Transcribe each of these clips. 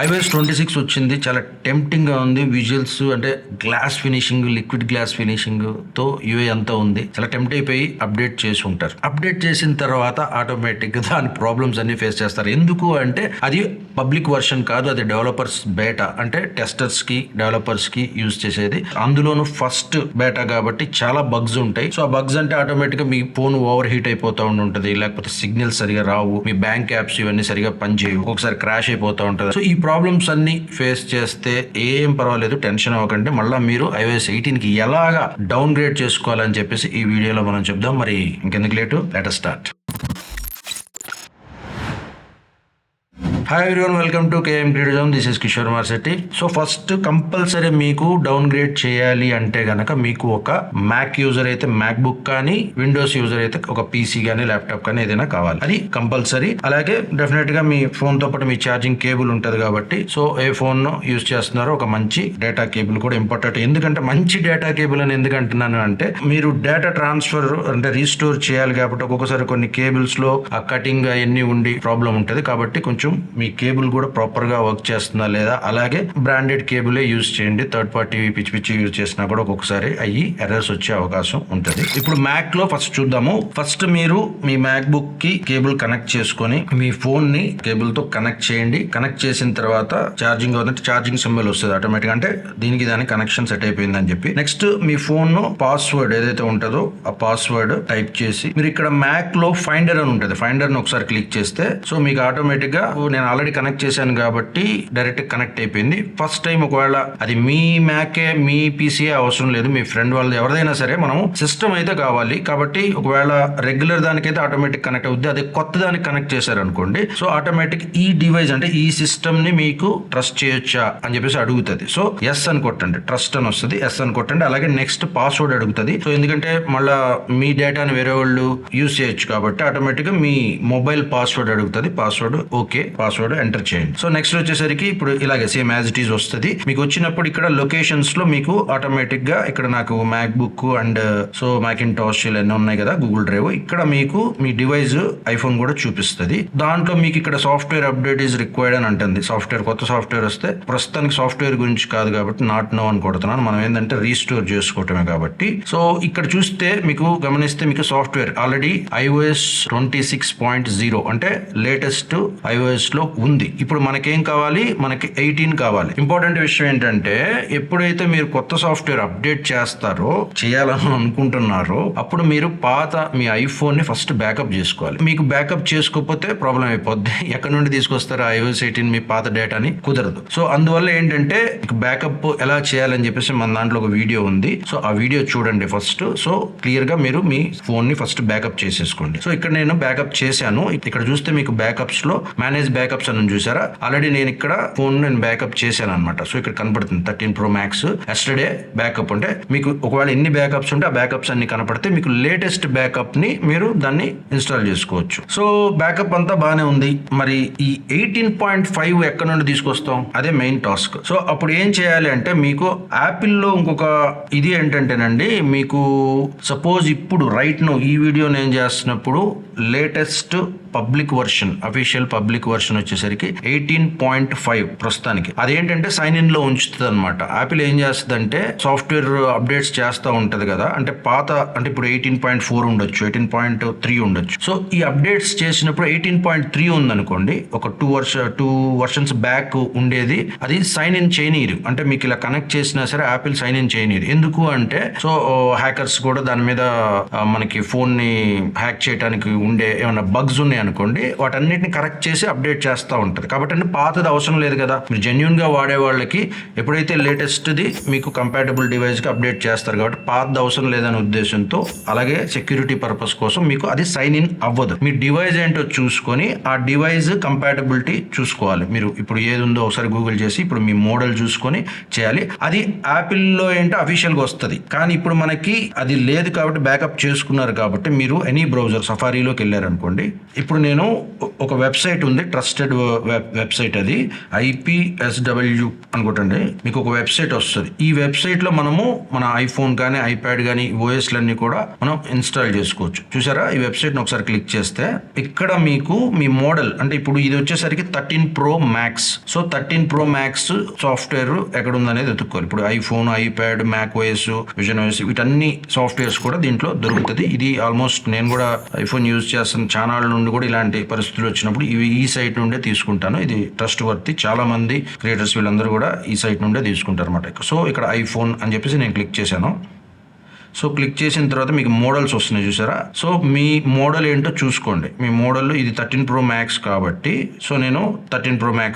iOS 26 వచ్చింది. చాలా టెంప్టింగ్గా ఉంది. విజువల్స్ అంటే glass finishing, liquid glass finishing తో యూఐ అంతా ఉంది. చాలా టెంప్ట్ అయిపోయి అప్డేట్ చేసి ఉంటారు. అప్డేట్ చేసిన తర్వాత ఆటోమేటిక్గా దాని ప్రాబ్లమ్స్ అన్ని ఫేస్ చేస్తారు. ఎందుకు అంటే అది పబ్లిక్ వర్షన్ కాదు, అది డెవలపర్స్ బేటా, అంటే టెస్టర్స్ కి డెవలపర్స్ కి యూజ్ చేసేది. అందులోనూ ఫస్ట్ బేటా కాబట్టి చాలా బగ్స్ ఉంటాయి. సో ఆ బగ్స్ అంటే ఆటోమేటిక్గా మీ ఫోన్ ఓవర్ హీట్ అయిపోతూ ఉంటుంది, లేకపోతే సిగ్నల్ సరిగా రావు, మీ బ్యాంక్ యాప్స్ ఇవన్నీ సరిగా పనిచేయవు, ఒకసారి క్రాష్ అయిపోతూ ఉంటుంది. సో ఈ ప్రాబ్లమ్స్ అన్ని ఫేస్ చేస్తే ఏం పర్వాలేదు, టెన్షన్ అవ్వకండి. మళ్ళీ మీరు iOS 18 కి ఎలాగా డౌన్ గ్రేడ్ చేసుకోవాలని చెప్పేసి ఈ వీడియోలో మనం చెప్దాం. మరి ఇంకెందుకు late, let us start. Hi everyone, welcome to KM Creative Zone. This is Kishore Marsetti. So first compulsory మీకు డౌన్ గ్రేడ్ చేయాలి అంటే గనక మీకు ఒక మ్యాక్ యూజర్ అయితే మ్యాక్ బుక్ కానీ, విండోస్ యూజర్ అయితే ఒక పీసీ కానీ, ల్యాప్టాప్ కానీ ఏదైనా కావాలి, అది కంపల్సరీ. అలాగే డెఫినెట్ గా మీ ఫోన్ తో పాటు మీ ఛార్జింగ్ కేబుల్ ఉంటది కాబట్టి, సో ఏ ఫోన్ యూజ్ చేస్తున్నారో ఒక మంచి డేటా కేబుల్ కూడా ఇంపార్టెంట్. ఎందుకంటే మంచి డేటా కేబుల్ అని ఎందుకు అంటున్నాను అంటే, మీరు డేటా ట్రాన్స్ఫర్ అంటే రీస్టోర్ చేయాలి కాబట్టి ఒక్కొక్కసారి కొన్ని కేబుల్స్ లో ఆ కటింగ్ అవన్నీ ఉండి ప్రాబ్లం ఉంటది. కాబట్టి కొంచెం మీ కేబుల్ కూడా ప్రాపర్ గా వర్క్ చేస్తుందా లేదా, అలాగే బ్రాండెడ్ కేబులే యూజ్ చేయండి. థర్డ్ పార్టీ పిచ్చి పిచ్చి యూజ్ చేసినా కూడా ఒక్కొక్కసారి అయ్యి ఎర్రర్స్ వచ్చే అవకాశం ఉంటుంది. ఇప్పుడు మ్యాక్ లో ఫస్ట్ చూద్దాము. ఫస్ట్ మీరు మీ మ్యాక్ బుక్ కి కేబుల్ కనెక్ట్ చేసుకొని మీ ఫోన్ ని కేబుల్ తో కనెక్ట్ చేయండి. కనెక్ట్ చేసిన తర్వాత ఛార్జింగ్ అవుతుంటే ఛార్జింగ్ సింబల్ వస్తుంది ఆటోమేటిక్, అంటే దీనికి దానికి కనెక్షన్ సెట్ అయిపోయింది అని చెప్పి. నెక్స్ట్ మీ ఫోన్ పాస్వర్డ్ ఏదైతే ఉంటుందో ఆ పాస్వర్డ్ టైప్ చేసి మీరు ఇక్కడ మ్యాక్ లో ఫైండర్ అని ఉంటుంది, ఫైండర్ ని ఒకసారి క్లిక్ చేస్తే సో మీకు ఆటోమేటిక్ గా నేను ఆల్రెడీ కనెక్ట్ చేశాను కాబట్టి డైరెక్ట్ కనెక్ట్ అయిపోయింది. ఫస్ట్ టైం ఒకవేళ అది మీ మ్యాకే మీ పీసీఏ అవసరం లేదు, మీ ఫ్రెండ్ వాళ్ళది ఎవరిదైనా సరే, మనం సిస్టమ్ అయితే కావాలి. కాబట్టి ఒకవేళ రెగ్యులర్ దానికైతే ఆటోమేటిక్ కనెక్ట్ అవుద్ది. అదే కొత్త దానికి కనెక్ట్ చేశారనుకోండి, సో ఆటోమేటిక్ ఈ డివైస్ అంటే ఈ సిస్టమ్ ని మీకు ట్రస్ట్ చేయొచ్చా అని చెప్పేసి అడుగుతుంది. సో ఎస్ అని కొట్టండి, ట్రస్ట్ అని వస్తుంది, ఎస్ అని కొట్టండి. అలాగే నెక్స్ట్ పాస్వర్డ్ అడుగుతుంది. సో ఎందుకంటే మళ్ళా మీ డేటాని వేరే వాళ్ళు యూజ్ చేయొచ్చు కాబట్టి ఆటోమేటిక్ గా మీ మొబైల్ పాస్వర్డ్ అడుగుతుంది. పాస్వర్డ్ ఓకే, పాస్వర్డ్ ఎంటర్ చేయండి. సో నెక్స్ట్ వచ్చేసరికి ఇప్పుడు ఇలాగే సేమ్ యాజ్ ఇట్ ఈస్ వస్తుంది. మీకు వచ్చినప్పుడు ఇక్కడ లొకేషన్స్ లో మీకు ఆటోమేటిక్ గా ఇక్కడ నాకు మ్యాక్ బుక్ అండ్ సో మ్యాకింటాష్ ఇవన్నీ ఉన్నాయి కదా, గూగుల్ డ్రైవ్, ఇక్కడ మీకు మీ డివైస్ ఐఫోన్ కూడా చూపిస్తుంది. దాంట్లో మీకు ఇక్కడ సాఫ్ట్వేర్ అప్డేట్ ఈజ్ రిక్వైర్డ్ అని అంటుంది. సాఫ్ట్వేర్ కొత్త సాఫ్ట్వేర్ వస్తే, ప్రస్తుతానికి సాఫ్ట్వేర్ గురించి కాదు కాబట్టి నాట్ నో అని కొడుతున్నాను. మనం ఏంటంటే రీస్టోర్ చేసుకోవటమే కాబట్టి. సో ఇక్కడ చూస్తే మీకు గమనిస్తే మీకు సాఫ్ట్వేర్ ఆల్రెడీ iOS 26.0 అంటే లేటెస్ట్ iOS లో ఉంది. ఇప్పుడు మనకేం కావాలి, మనకి 18 కావాలి. ఇంపార్టెంట్ విషయం ఏంటంటే, ఎప్పుడైతే మీరు కొత్త సాఫ్ట్వేర్ అప్డేట్ చేస్తారో, చేయాలని అనుకుంటున్నారో, అప్పుడు మీరు పాత మీ ఐఫోన్ ని ఫస్ట్ బ్యాకప్ చేసుకోవాలి. మీకు బ్యాకప్ చేసుకోకపోతే ప్రాబ్లం అయిపోద్ది. ఎక్కడి నుండి తీసుకొస్తారు iOS 18 మీ పాత డేటాని? కుదరదు. సో అందువల్ల ఏంటంటే బ్యాకప్ ఎలా చేయాలని చెప్పేసి మన దాంట్లో ఒక వీడియో ఉంది. సో ఆ వీడియో చూడండి ఫస్ట్. సో క్లియర్ గా మీరు మీ ఫోన్ ని ఫస్ట్ బ్యాకప్ చేసేసుకోండి. సో ఇక్కడ నేను బ్యాకప్ చేశాను. ఇక్కడ చూస్తే మీకు బ్యాకప్స్ లో మేనేజ్ బ్యాకప్స్ అని చూసారా, ఆల్రెడీ నేను ఇక్కడ ఫోన్ నేను బ్యాకప్ చేశాను అనమాట. సో ఇక్కడ కనపడుతుంది 13 Pro Max ఎస్టర్డే బ్యాకప్. అంటే మీకు ఒకవేళ ఎన్ని బ్యాకప్స్ ఉంటే ఆ బ్యాకప్స్ అన్ని కనపడితే మీకు లేటెస్ట్ బ్యాకప్ ని మీరు దాన్ని ఇన్స్టాల్ చేసుకోవచ్చు. సో బ్యాకప్ అంతా బాగానే ఉంది. మరి ఈ 18.5 ఎక్కడ నుండి తీసుకొస్తాం, అదే మెయిన్ టాస్క్. సో అప్పుడు ఏం చేయాలి అంటే, మీకు యాపిల్ లో ఇంకొక ఇది ఏంటంటేనండి, మీకు సపోజ్ ఇప్పుడు రైట్ నో ఈ వీడియో నేను చేస్తున్నప్పుడు latest public version, official public version వచ్చేసరికి 18.5 ప్రస్తుతానికి. అదేంటంటే సైన్ ఇన్ లో ఉంచుతుంది అనమాట. యాపిల్ ఏం చేస్తుందంటే సాఫ్ట్వేర్ అప్డేట్స్ చేస్తూ ఉంటది కదా, అంటే పాత అంటే ఇప్పుడు 18.4 ఉండొచ్చు, 18.3 ఉండొచ్చు. సో ఈ అప్డేట్స్ చేసినప్పుడు 18.3 ఉందనుకోండి, ఒక 2 వర్షన్స్ బ్యాక్ ఉండేది, అది సైన్ ఇన్ చేయనీరు. అంటే మీకు ఇలా కనెక్ట్ చేసినా సరే యాపిల్ సైన్ ఇన్ చేయనీరు. ఎందుకు అంటే, సో హ్యాకర్స్ కూడా దాని మీద మనకి ఫోన్ ని హ్యాక్ చేయడానికి ఉండే ఏమైనా బగ్స్ ఉన్నాయి అనుకోండి, వాటన్నిటిని కరెక్ట్ చేసి అప్డేట్ చేస్తూ ఉంటుంది. కాబట్టి అంటే పాతది అవసరం లేదు కదా. మీరు జెన్యూన్ గా వాడే వాళ్ళకి ఎప్పుడైతే లేటెస్ట్ ది మీకు కంపాటబుల్ డివైస్ కి అప్డేట్ చేస్తారు కాబట్టి పాతది అవసరం లేదనే ఉద్దేశంతో, అలాగే సెక్యూరిటీ పర్పస్ కోసం మీకు అది సైన్ ఇన్ అవ్వదు. మీ డివైస్ ఏంటో చూసుకొని ఆ డివైస్ కంపాటబిలిటీ చూసుకోవాలి. మీరు ఇప్పుడు ఏది ఉందో ఒకసారి గూగుల్ చేసి ఇప్పుడు మీ మోడల్ చూసుకొని చేయాలి. అది యాపిల్ లో ఏంటో అఫీషియల్ గా వస్తుంది. కానీ ఇప్పుడు మనకి అది లేదు కాబట్టి బ్యాకప్ చేసుకున్నారు కాబట్టి మీరు ఎనీ బ్రౌజర్ సఫారీలోకి సెట్టింగ్స్లోకి వెళ్ళారనుకోండి, ఇప్పుడు నేను ఒక వెబ్సైట్ ఉంది, ట్రస్టెడ్ వెబ్సైట్, అది IPSW అనుకోండి, మీకు ఒక వెబ్సైట్ వస్తుంది. ఈ వెబ్సైట్లో మనము మన ఐఫోన్ కానీ ఐప్యాడ్ కానీ ఓఎస్లన్నీ కూడా మనం ఇన్స్టాల్ చేసుకోవచ్చు. చూసారా, ఈ వెబ్సైట్ని ఒకసారి క్లిక్ చేస్తే ఇక్కడ మీకు మీ మోడల్, అంటే ఇప్పుడు ఇది వచ్చేసరికి 13 Pro Max. So 13 Pro Max software ఎక్కడ ఉందనేది వెతుక్కోవాలి. ఇప్పుడు iPhone, iPad, Mac OS, vision OS, వీటన్ని సాఫ్ట్వేర్స్ కూడా దీంట్లో దొరుకుతుంది. ఇది ఆల్మోస్ట్ నేను కూడా ఐఫోన్ యూజ్ చేస్తున్న ఛానల్ నుండి కూడా ఇలాంటి పరిస్థితులు వచ్చినప్పుడు ఈ సైట్ నుండే తీసుకుంటాను. ఇది ట్రస్ట్ వర్తి, చాలా మంది క్రియేటర్స్ వీళ్ళందరూ కూడా ఈ సైట్ నుండే తీసుకుంటారు అనమాట. సో ఇక్కడ ఐఫోన్ అని చెప్పేసి నేను క్లిక్ చేశాను. సో క్లిక్ చేసిన తర్వాత మీకు మోడల్స్ వస్తున్నాయి చూసారా. సో మీ మోడల్ ఏంటో చూసుకోండి. మీ మోడల్ ఇది 13 Pro Max కాబట్టి, సో నేను 13 Pro Max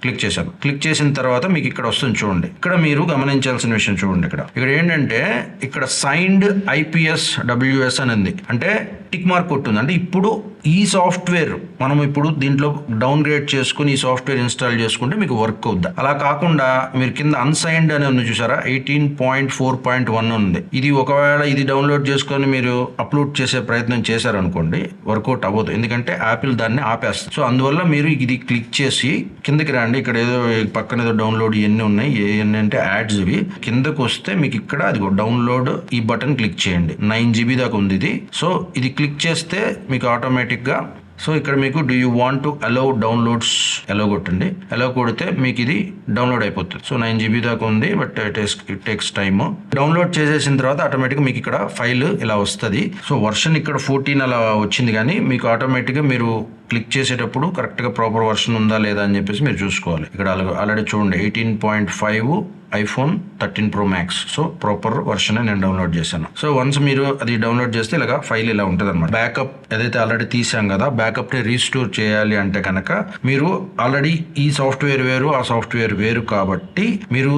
క్లిక్ చేశాను. క్లిక్ చేసిన తర్వాత మీకు ఇక్కడ వస్తుంది చూడండి. ఇక్కడ మీరు గమనించాల్సిన విషయం చూడండి. ఇక్కడ ఏంటంటే ఇక్కడ సైన్డ్ IPSWS అని ఉంది, అంటే టిక్ మార్క్ కొట్టుంది. అంటే ఇప్పుడు ఈ సాఫ్ట్వేర్ మనం ఇప్పుడు దీంట్లో డౌన్ గ్రేడ్ చేసుకుని ఈ సాఫ్ట్వేర్ ఇన్స్టాల్ చేసుకుంటే మీకు వర్క్ అవుద్దా. అలా కాకుండా మీరు కింద అన్సైన్డ్ అని ఉంది చూసారా, 18.4.1 ఉంది. ఇది ఒకవేళ ఇది డౌన్లోడ్ చేసుకొని మీరు అప్లోడ్ చేసే ప్రయత్నం చేశారనుకోండి, వర్కౌట్ అవ్వదు, ఎందుకంటే యాపిల్ దాన్ని ఆపేస్తుంది. సో అందువల్ల మీరు ఇది క్లిక్ చేసి కిందకి రండి. ఇక్కడ ఏదో పక్కన ఏదో డౌన్లోడ్ ఇవన్నీ ఉన్నాయి, ఏవన్నీ అంటే యాడ్స్ ఇవి. కిందకు వస్తే మీకు ఇక్కడ అది డౌన్లోడ్ ఈ బటన్ క్లిక్ చేయండి. 9 GB దాకా ఉంది ఇది. సో ఇది క్లిక్ చేస్తే మీకు ఆటోమేటిక్గా, సో ఇక్కడ మీకు do you want to allow downloads, allow కొట్టండి. అలౌ కొడితే మీకు ఇది డౌన్లోడ్ అయిపోతుంది. సో 9 GB దాకా ఉంది, but it takes time. Download చేసేసిన తర్వాత ఆటోమేటిక్గా మీకు ఇక్కడ ఫైల్ ఇలా వస్తుంది. సో వర్షన్ ఇక్కడ 14 అలా వచ్చింది, కానీ మీకు ఆటోమేటిక్గా మీరు క్లిక్ చేసేటప్పుడు కరెక్ట్గా ప్రాపర్ వర్షన్ ఉందా లేదా అని చెప్పేసి మీరు చూసుకోవాలి. ఇక్కడ ఆల్రెడీ చూడండి 18.5 iPhone 13 Pro Max. So proper version నేను డౌన్లోడ్ చేశాను. సో వన్స్ మీరు అది డౌన్లోడ్ చేస్తే ఇలాగా ఫైల్ ఇలా ఉంటుంది అనమాట. బ్యాకప్ ఏదైతే ఆల్రెడీ తీసాం కదా, బ్యాకప్ని రీస్టోర్ చేయాలి అంటే కనుక మీరు ఆల్రెడీ ఈ సాఫ్ట్వేర్ వేరు, ఆ సాఫ్ట్వేర్ వేరు కాబట్టి మీరు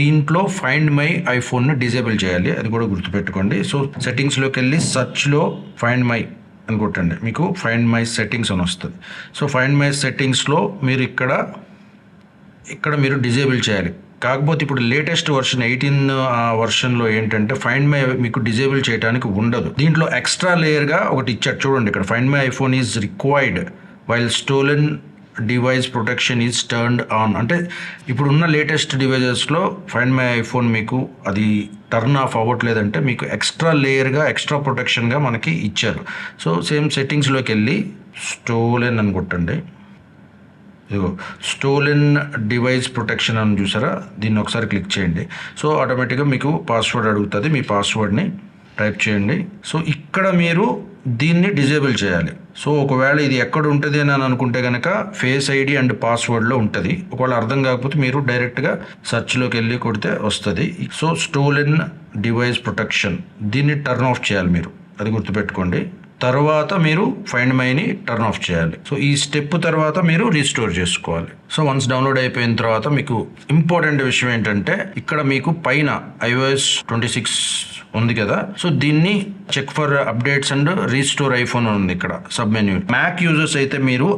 దీంట్లో ఫైండ్ మై ఐఫోన్ని డిజేబుల్ చేయాలి. అది కూడా గుర్తుపెట్టుకోండి. సో సెట్టింగ్స్లోకి వెళ్ళి సర్చ్లో ఫైండ్ మై అని కొట్టండి, మీకు ఫైండ్ మై సెట్టింగ్స్ అని వస్తుంది. సో ఫైండ్ మై సెట్టింగ్స్లో మీరు ఇక్కడ మీరు డిజేబుల్ చేయాలి. కాకపోతే ఇప్పుడు లేటెస్ట్ వర్షన్ 18 వర్షన్లో ఏంటంటే ఫైండ్ మై మీకు డిజేబుల్ చేయడానికి ఉండదు. దీంట్లో ఎక్స్ట్రా లేయర్గా ఒకటి ఇచ్చాడు చూడండి. ఇక్కడ find my iPhone is required while stolen device protection is turned on. అంటే ఇప్పుడున్న లేటెస్ట్ డివైజెస్లో ఫైండ్ మై ఐఫోన్ మీకు అది టర్న్ ఆఫ్ అవ్వట్లేదంటే మీకు ఎక్స్ట్రా లేయర్గా, ఎక్స్ట్రా ప్రొటెక్షన్గా మనకి ఇచ్చారు. సో సేమ్ సెట్టింగ్స్లోకి వెళ్ళి స్టోలెన్ అని కొట్టండి. ఇదిగో స్టోలెన్ డివైస్ ప్రొటెక్షన్ అని చూసారా, దీన్ని ఒకసారి క్లిక్ చేయండి. సో ఆటోమేటిక్గా మీకు పాస్వర్డ్ అడుగుతుంది, మీ పాస్వర్డ్ని టైప్ చేయండి. సో ఇక్కడ మీరు దీన్ని డిజేబుల్ చేయాలి. సో ఒకవేళ ఇది ఎక్కడ ఉంటుంది అని అనుకుంటే కనుక ఫేస్ ఐడి అండ్ పాస్వర్డ్లో ఉంటుంది. ఒకవేళ అర్థం కాకపోతే మీరు డైరెక్ట్గా సెర్చ్లోకి వెళ్ళి కొడితే వస్తుంది. సో స్టోలెన్ డివైస్ ప్రొటెక్షన్, దీన్ని టర్న్ ఆఫ్ చేయాలి మీరు, అది గుర్తుపెట్టుకోండి. తర్వాత మీరు ఫైండ్ మైని టర్న్ ఆఫ్ చేయాలి. సో ఈ స్టెప్ తర్వాత మీరు రీస్టోర్ చేసుకోవాలి. సో వన్స్ డౌన్లోడ్ అయిపోయిన తర్వాత మీకు ఇంపార్టెంట్ విషయం ఏంటంటే ఇక్కడ మీకు పైన iOS 26 ఉంది కదా, సో దీన్ని check for updates and restore iPhone ఉంది ఇక్కడ సబ్ మెన్యూ. మ్యాక్ యూజర్స్ అయితే మీరు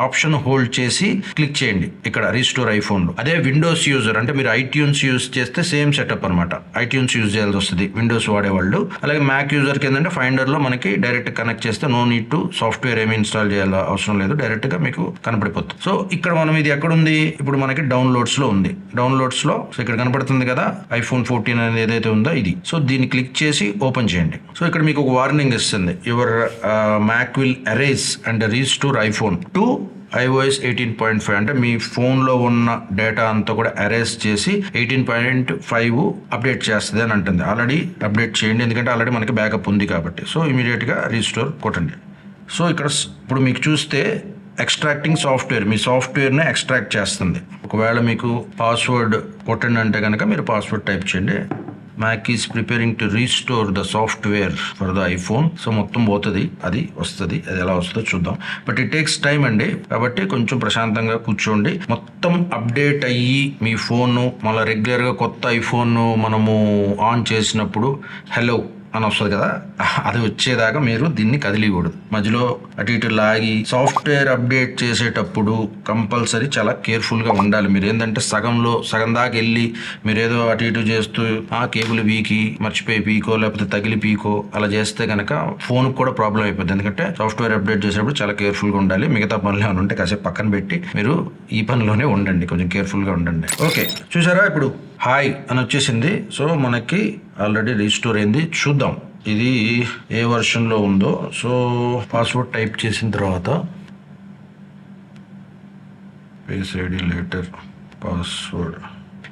ఆప్షన్ హోల్డ్ చేసి క్లిక్ చేయండి ఇక్కడ రీస్టోర్ ఐఫోన్లో. అదే విండోస్ యూజర్ అంటే మీరు ఐట్యూన్స్ యూజ్ చేస్తే సేమ్ సెటప్ అనమాట, ఐట్యూన్స్ యూజ్ చేయాల్సి వస్తుంది విండోస్ వాడేవాళ్ళు. అలాగే మ్యాక్ యూజర్కి ఏంటంటే ఫైండర్లో మనకి డైరెక్ట్ కనెక్ట్ చేస్తే నో నీడ్ టు సాఫ్ట్వేర్ ఏమి ఇన్స్టాల్ చేయాలి అవసరం లేదు, డైరెక్ట్గా మీకు కనపడిపోతుంది. సో ఇక్కడ మనం ఇది ఎక్కడుంది, ఇప్పుడు మనకి డౌన్లోడ్స్లో ఉంది. డౌన్లోడ్స్లో సో ఇక్కడ కనపడుతుంది కదా iPhone 14 అనేది ఏదైతే ఉందో ఇది. సో దీన్ని క్లిక్ చేసి ఓపెన్ చేయండి. సో ఇక్కడ మీకు ఒక వార్నింగ్ ఇస్తుంది, your Mac will erase and restore iPhone to iOS 18.5. అంటే మీ ఫోన్లో ఉన్న డేటా అంతా కూడా ఎరేజ్ చేసి 18.5 అప్డేట్ చేస్తుంది అని అంటుంది. ఆల్రెడీ అప్డేట్ చేయండి, ఎందుకంటే ఆల్రెడీ మనకి బ్యాకప్ ఉంది కాబట్టి. సో ఇమీడియట్గా రీస్టోర్ కొట్టండి. సో ఇక్కడ ఇప్పుడు మీకు చూస్తే ఎక్స్ట్రాక్టింగ్ సాఫ్ట్వేర్, మీ సాఫ్ట్వేర్ని ఎక్స్ట్రాక్ట్ చేస్తుంది. ఒకవేళ మీకు పాస్వర్డ్ కొట్టండి అంటే కనుక మీరు పాస్వర్డ్ టైప్ చేయండి. Mac is preparing to restore the software for the iPhone. So మొత్తం పోతుంది, అది వస్తుంది, అది ఎలా వస్తుందో చూద్దాం. బట్ ఇట్ టేక్స్ టైం అండి, కాబట్టి కొంచెం ప్రశాంతంగా కూర్చోండి. మొత్తం అప్డేట్ అయ్యి మీ ఫోను మళ్ళీ రెగ్యులర్గా కొత్త ఐఫోన్ మనము ఆన్ చేసినప్పుడు హలో అని వస్తుంది కదా, అది వచ్చేదాకా మీరు దీన్ని కదిలియకూడదు. మధ్యలో అటు ఇటు లాగి సాఫ్ట్వేర్ అప్డేట్ చేసేటప్పుడు కంపల్సరీ చాలా కేర్ఫుల్గా ఉండాలి. మీరు ఏంటంటే సగం దాకా వెళ్ళి మీరు ఏదో అటు ఇటు చేస్తూ ఆ కేబుల్ పీకి మర్చిపోయి పీకో లేకపోతే తగిలి పీకో అలా చేస్తే కనుక ఫోన్ కూడా ప్రాబ్లం అయిపోతుంది. ఎందుకంటే సాఫ్ట్వేర్ అప్డేట్ చేసేటప్పుడు చాలా కేర్ఫుల్గా ఉండాలి. మిగతా పనులు ఏమైనా ఉంటే కాసేపు పక్కన పెట్టి మీరు ఈ పనిలోనే ఉండండి, కొంచెం కేర్ఫుల్గా ఉండండి. ఓకే, చూసారా ఇప్పుడు హాయ్ అని వచ్చేసింది. సో మనకి ఆల్రెడీ రీస్టోర్ అయింది. చూద్దాం ఇది ఏ వర్షన్లో ఉందో. సో పాస్వర్డ్ టైప్ చేసిన తర్వాత ఫేస్ ఐడి లేటర్ పాస్వర్డ్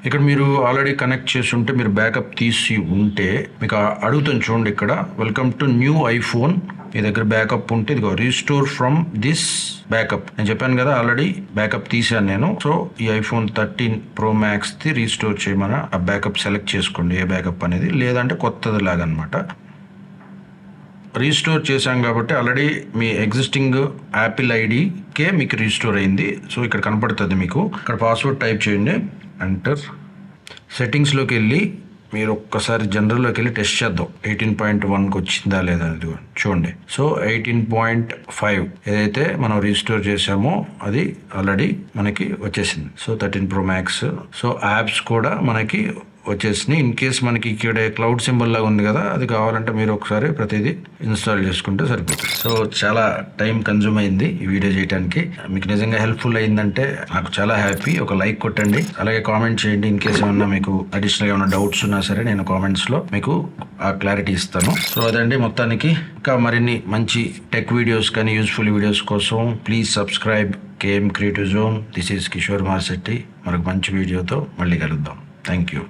ఇక్కడ మీరు ఆల్రెడీ కనెక్ట్ చేసి ఉంటే మీరు బ్యాకప్ తీసి ఉంటే మీకు అడుగుతుంది చూడండి, ఇక్కడ వెల్కమ్ టు న్యూ ఐఫోన్. మీ దగ్గర బ్యాకప్ ఉంటే ఇదిగో రీస్టోర్ ఫ్రమ్ దిస్ బ్యాకప్. నేను చెప్పాను కదా ఆల్రెడీ బ్యాకప్ తీసాను నేను. సో ఈ iPhone 13 Pro Max the restore చేయమని ఆ బ్యాకప్ సెలెక్ట్ చేసుకోండి, ఏ బ్యాకప్ అనేది, లేదంటే కొత్తది లాగనమాట. రీస్టోర్ చేశాం కాబట్టి ఆల్రెడీ మీ ఎగ్జిస్టింగ్ యాపిల్ ఐడికే మీకు రీస్టోర్ అయింది. సో ఇక్కడ కనపడుతుంది మీకు. ఇక్కడ పాస్వర్డ్ టైప్ చేయండి, ఎంటర్. సెట్టింగ్స్లోకి వెళ్ళి మీరు ఒక్కసారి జనరల్లోకి వెళ్ళి టెస్ట్ చేద్దాం 18.1కి వచ్చిందా లేదా అనేది చూడండి. సో 18.5 ఏదైతే మనం రీస్టోర్ చేసామో అది ఆల్రెడీ మనకి వచ్చేసింది. So 13 Pro Max. So apps కూడా మనకి వచ్చేసినాయి. ఇన్ కేస్ మనకి ఇక్కడ క్లౌడ్ సింబల్ లాగా ఉంది కదా, అది కావాలంటే మీరు ఒకసారి ప్రతిదీ ఇన్స్టాల్ చేసుకుంటే సరిపోతుంది. సో చాలా టైం కన్జ్యూమ్ అయింది ఈ వీడియో చేయడానికి. మీకు నిజంగా హెల్ప్ఫుల్ అయిందంటే నాకు చాలా హ్యాపీ. ఒక లైక్ కొట్టండి, అలాగే కామెంట్ చేయండి. ఇన్ కేస్ ఏమన్నా మీకు అడిషనల్ ఏమైనా డౌట్స్ ఉన్నా సరే నేను కామెంట్స్లో మీకు ఆ క్లారిటీ ఇస్తాను. సో అదండి మొత్తానికి. ఇంకా మరిన్ని మంచి టెక్ వీడియోస్ కానీ యూజ్ఫుల్ వీడియోస్ కోసం please subscribe KM Creative Zone. This is Kishore Marsetti. మరొక మంచి వీడియోతో మళ్ళీ కలుద్దాం. Thank you.